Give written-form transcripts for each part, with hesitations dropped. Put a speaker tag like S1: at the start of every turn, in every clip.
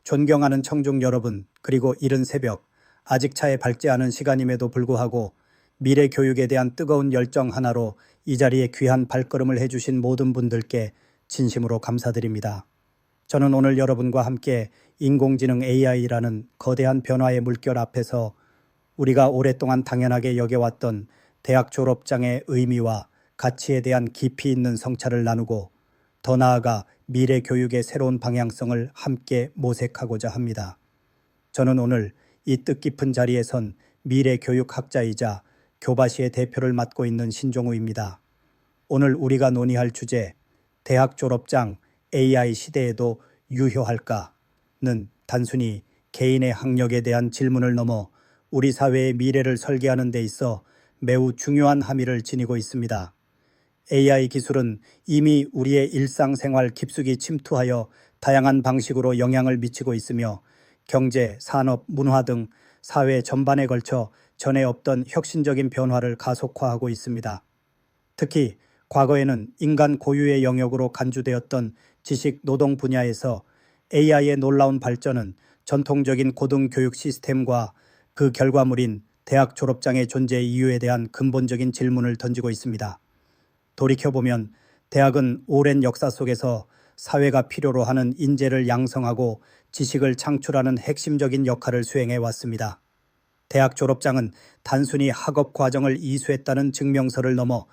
S1: 존경하는 청중 여러분, 그리고 이른 새벽, 아직 차에 밝지 않은 시간임에도 불구하고 미래 교육에 대한 뜨거운 열정 하나로 이 자리에 귀한 발걸음을 해주신 모든 분들께 진심으로 감사드립니다. 저는 오늘 여러분과 함께 인공지능 AI라는 거대한 변화의 물결 앞에서 우리가 오랫동안 당연하게 여겨왔던 대학 졸업장의 의미와 가치에 대한 깊이 있는 성찰을 나누고 더 나아가 미래 교육의 새로운 방향성을 함께 모색하고자 합니다. 저는 오늘 이 뜻깊은 자리에 선 미래 교육학자이자 교바시의 대표를 맡고 있는 신종우입니다. 오늘 우리가 논의할 주제, 대학 졸업장 AI 시대에도 유효할까는 단순히 개인의 학력에 대한 질문을 넘어 우리 사회의 미래를 설계하는 데 있어 매우 중요한 함의를 지니고 있습니다. AI 기술은 이미 우리의 일상생활 깊숙이 침투하여 다양한 방식으로 영향을 미치고 있으며 경제, 산업, 문화 등 사회 전반에 걸쳐 전에 없던 혁신적인 변화를 가속화하고 있습니다. 특히 과거에는 인간 고유의 영역으로 간주되었던 지식 노동 분야에서 AI의 놀라운 발전은 전통적인 고등교육 시스템과 그 결과물인 대학 졸업장의 존재 이유에 대한 근본적인 질문을 던지고 있습니다. 돌이켜보면 대학은 오랜 역사 속에서 사회가 필요로 하는 인재를 양성하고 지식을 창출하는 핵심적인 역할을 수행해 왔습니다. 대학 졸업장은 단순히 학업 과정을 이수했다는 증명서를 넘어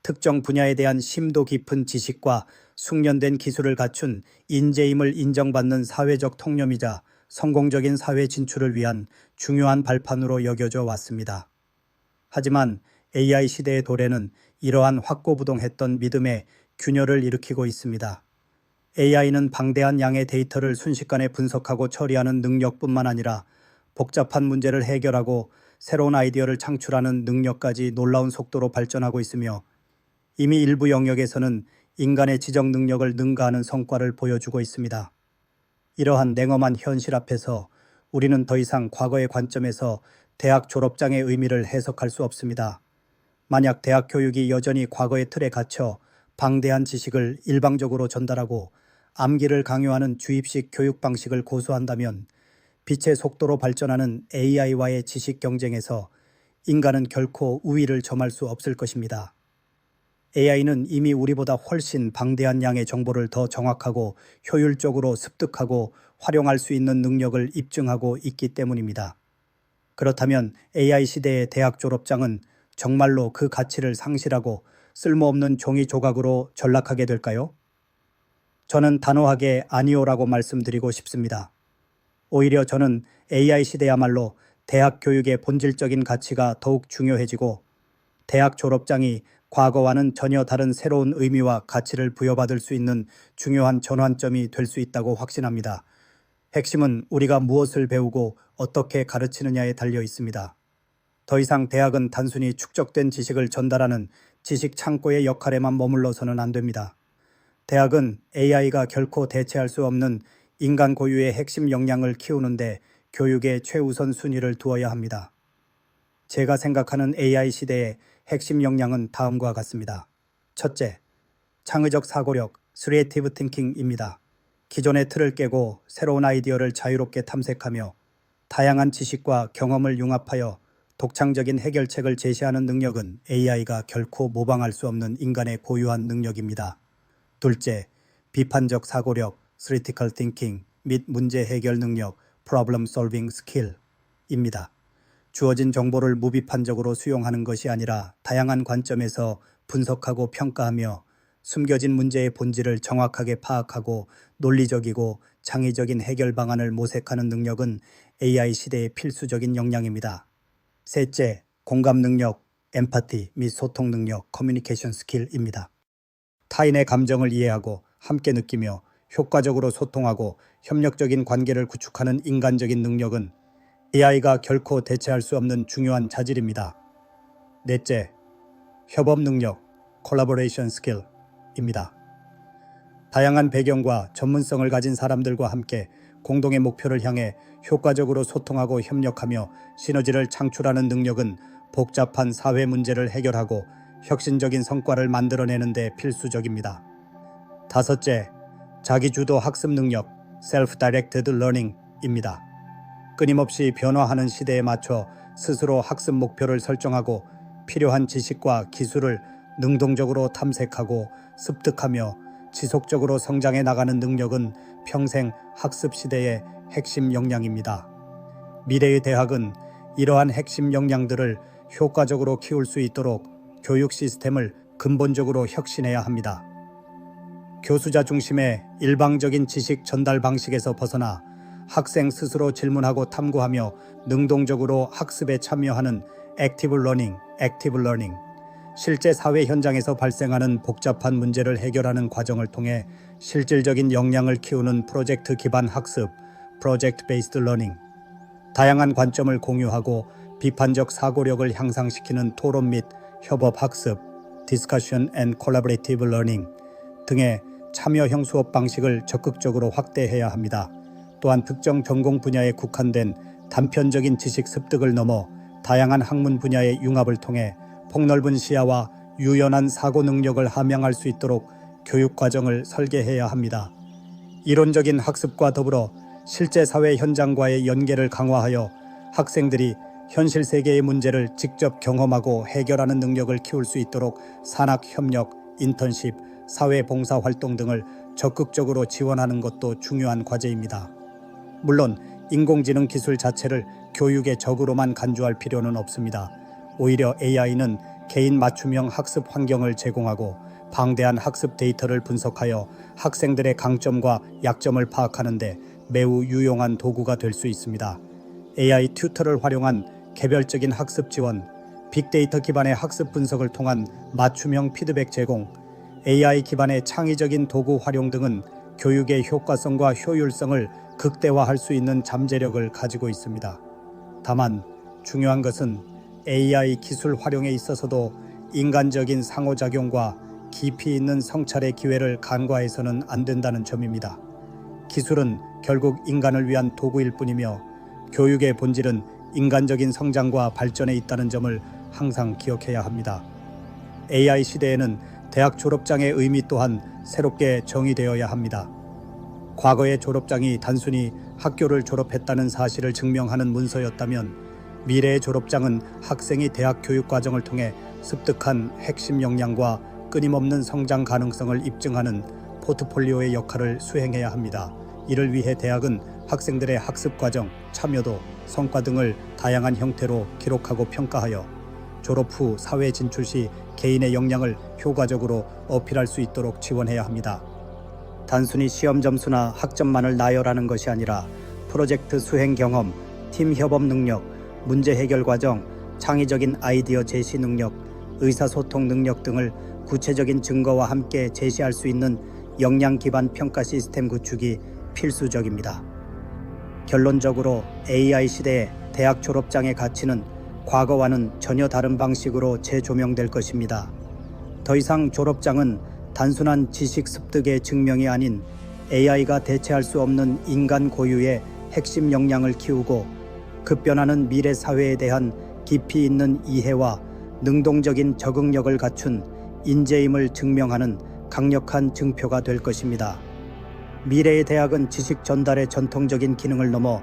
S1: 특정 분야에 대한 심도 깊은 지식과 숙련된 기술을 갖춘 인재임을 인정받는 사회적 통념이자 성공적인 사회 진출을 위한 중요한 발판으로 여겨져 왔습니다. 하지만 AI 시대의 도래는 이러한 확고부동했던 믿음에 균열을 일으키고 있습니다. AI는 방대한 양의 데이터를 순식간에 분석하고 처리하는 능력뿐만 아니라 복잡한 문제를 해결하고 새로운 아이디어를 창출하는 능력까지 놀라운 속도로 발전하고 있으며 이미 일부 영역에서는 인간의 지적 능력을 능가하는 성과를 보여주고 있습니다. 이러한 냉엄한 현실 앞에서 우리는 더 이상 과거의 관점에서 대학 졸업장의 의미를 해석할 수 없습니다. 만약 대학 교육이 여전히 과거의 틀에 갇혀 방대한 지식을 일방적으로 전달하고 암기를 강요하는 주입식 교육 방식을 고수한다면 빛의 속도로 발전하는 AI와의 지식 경쟁에서 인간은 결코 우위를 점할 수 없을 것입니다. AI는 이미 우리보다 훨씬 방대한 양의 정보를 더 정확하고 효율적으로 습득하고 활용할 수 있는 능력을 입증하고 있기 때문입니다. 그렇다면 AI 시대의 대학 졸업장은 정말로 그 가치를 상실하고 쓸모없는 종이 조각으로 전락하게 될까요? 저는 단호하게 아니오라고 말씀드리고 싶습니다. 오히려 저는 AI 시대야말로 대학 교육의 본질적인 가치가 더욱 중요해지고 대학 졸업장이 과거와는 전혀 다른 새로운 의미와 가치를 부여받을 수 있는 중요한 전환점이 될 수 있다고 확신합니다. 핵심은 우리가 무엇을 배우고 어떻게 가르치느냐에 달려 있습니다. 더 이상 대학은 단순히 축적된 지식을 전달하는 지식 창고의 역할에만 머물러서는 안 됩니다. 대학은 AI가 결코 대체할 수 없는 인간 고유의 핵심 역량을 키우는데 교육의 최우선 순위를 두어야 합니다. 제가 생각하는 AI 시대의 핵심 역량은 다음과 같습니다. 첫째, 창의적 사고력, Creative Thinking입니다. 기존의 틀을 깨고 새로운 아이디어를 자유롭게 탐색하며 다양한 지식과 경험을 융합하여 독창적인 해결책을 제시하는 능력은 AI가 결코 모방할 수 없는 인간의 고유한 능력입니다. 둘째, 비판적 사고력, Critical Thinking 및 문제 해결 능력, Problem Solving Skill입니다. 주어진 정보를 무비판적으로 수용하는 것이 아니라 다양한 관점에서 분석하고 평가하며 숨겨진 문제의 본질을 정확하게 파악하고 논리적이고 창의적인 해결 방안을 모색하는 능력은 AI 시대의 필수적인 역량입니다. 셋째, 공감 능력, 엠파티 및 소통 능력, 커뮤니케이션 스킬입니다. 타인의 감정을 이해하고 함께 느끼며 효과적으로 소통하고 협력적인 관계를 구축하는 인간적인 능력은 AI가 결코 대체할 수 없는 중요한 자질입니다. 넷째, 협업 능력, 콜라보레이션 스킬입니다. 다양한 배경과 전문성을 가진 사람들과 함께 공동의 목표를 향해 효과적으로 소통하고 협력하며 시너지를 창출하는 능력은 복잡한 사회 문제를 해결하고 혁신적인 성과를 만들어내는 데 필수적입니다. 다섯째, 자기주도 학습 능력, Self-Directed Learning 입니다. 끊임없이 변화하는 시대에 맞춰 스스로 학습 목표를 설정하고 필요한 지식과 기술을 능동적으로 탐색하고 습득하며 지속적으로 성장해 나가는 능력은 평생 학습 시대의 핵심 역량입니다. 미래의 대학은 이러한 핵심 역량들을 효과적으로 키울 수 있도록 교육 시스템을 근본적으로 혁신해야 합니다. 교수자 중심의 일방적인 지식 전달 방식에서 벗어나 학생 스스로 질문하고 탐구하며 능동적으로 학습에 참여하는 액티브 러닝, 실제 사회 현장에서 발생하는 복잡한 문제를 해결하는 과정을 통해 실질적인 역량을 키우는 프로젝트 기반 학습, 프로젝트 베이스드 러닝, 다양한 관점을 공유하고 비판적 사고력을 향상시키는 토론 및 협업 학습, 디스커션 앤 콜라보레이티브 러닝 등의 참여형 수업 방식을 적극적으로 확대해야 합니다. 또한 특정 전공 분야에 국한된 단편적인 지식 습득을 넘어 다양한 학문 분야의 융합을 통해 폭넓은 시야와 유연한 사고 능력을 함양할 수 있도록 교육 과정을 설계해야 합니다. 이론적인 학습과 더불어 실제 사회 현장과의 연계를 강화하여 학생들이 현실 세계의 문제를 직접 경험하고 해결하는 능력을 키울 수 있도록 산학협력, 인턴십, 사회봉사활동 등을 적극적으로 지원하는 것도 중요한 과제입니다. 물론 인공지능 기술 자체를 교육의 적으로만 간주할 필요는 없습니다. 오히려 AI는 개인 맞춤형 학습 환경을 제공하고 방대한 학습 데이터를 분석하여 학생들의 강점과 약점을 파악하는 데 매우 유용한 도구가 될 수 있습니다. AI 튜터를 활용한 개별적인 학습 지원, 빅데이터 기반의 학습 분석을 통한 맞춤형 피드백 제공, AI 기반의 창의적인 도구 활용 등은 교육의 효과성과 효율성을 극대화할 수 있는 잠재력을 가지고 있습니다. 다만 중요한 것은 AI 기술 활용에 있어서도 인간적인 상호작용과 깊이 있는 성찰의 기회를 간과해서는 안 된다는 점입니다. 기술은 결국 인간을 위한 도구일 뿐이며 교육의 본질은 인간적인 성장과 발전에 있다는 점을 항상 기억해야 합니다. AI 시대에는 대학 졸업장의 의미 또한 새롭게 정의되어야 합니다. 과거의 졸업장이 단순히 학교를 졸업했다는 사실을 증명하는 문서였다면 미래의 졸업장은 학생이 대학 교육 과정을 통해 습득한 핵심 역량과 끊임없는 성장 가능성을 입증하는 포트폴리오의 역할을 수행해야 합니다. 이를 위해 대학은 학생들의 학습 과정, 참여도, 성과 등을 다양한 형태로 기록하고 평가하여 졸업 후 사회 진출 시 개인의 역량을 효과적으로 어필할 수 있도록 지원해야 합니다. 단순히 시험 점수나 학점만을 나열하는 것이 아니라 프로젝트 수행 경험, 팀 협업 능력, 문제 해결 과정, 창의적인 아이디어 제시 능력, 의사소통 능력 등을 구체적인 증거와 함께 제시할 수 있는 역량 기반 평가 시스템 구축이 필수적입니다. 결론적으로 AI 시대의 대학 졸업장의 가치는 과거와는 전혀 다른 방식으로 재조명될 것입니다. 더 이상 졸업장은 단순한 지식 습득의 증명이 아닌 AI가 대체할 수 없는 인간 고유의 핵심 역량을 키우고 급변하는 미래 사회에 대한 깊이 있는 이해와 능동적인 적응력을 갖춘 인재임을 증명하는 강력한 증표가 될 것입니다. 미래의 대학은 지식 전달의 전통적인 기능을 넘어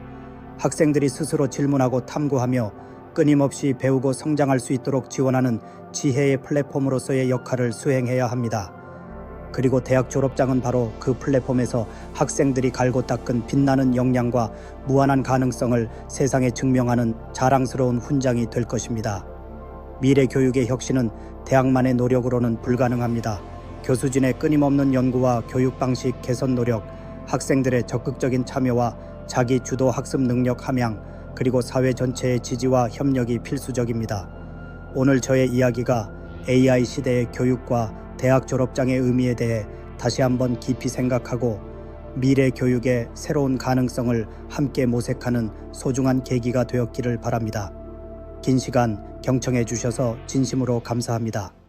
S1: 학생들이 스스로 질문하고 탐구하며 끊임없이 배우고 성장할 수 있도록 지원하는 지혜의 플랫폼으로서의 역할을 수행해야 합니다. 그리고 대학 졸업장은 바로 그 플랫폼에서 학생들이 갈고 닦은 빛나는 역량과 무한한 가능성을 세상에 증명하는 자랑스러운 훈장이 될 것입니다. 미래 교육의 혁신은 대학만의 노력으로는 불가능합니다. 교수진의 끊임없는 연구와 교육 방식 개선 노력, 학생들의 적극적인 참여와 자기 주도 학습 능력 함양, 그리고 사회 전체의 지지와 협력이 필수적입니다. 오늘 저의 이야기가 AI 시대의 교육과 대학 졸업장의 의미에 대해 다시 한번 깊이 생각하고 미래 교육의 새로운 가능성을 함께 모색하는 소중한 계기가 되었기를 바랍니다. 긴 시간 경청해 주셔서 진심으로 감사합니다.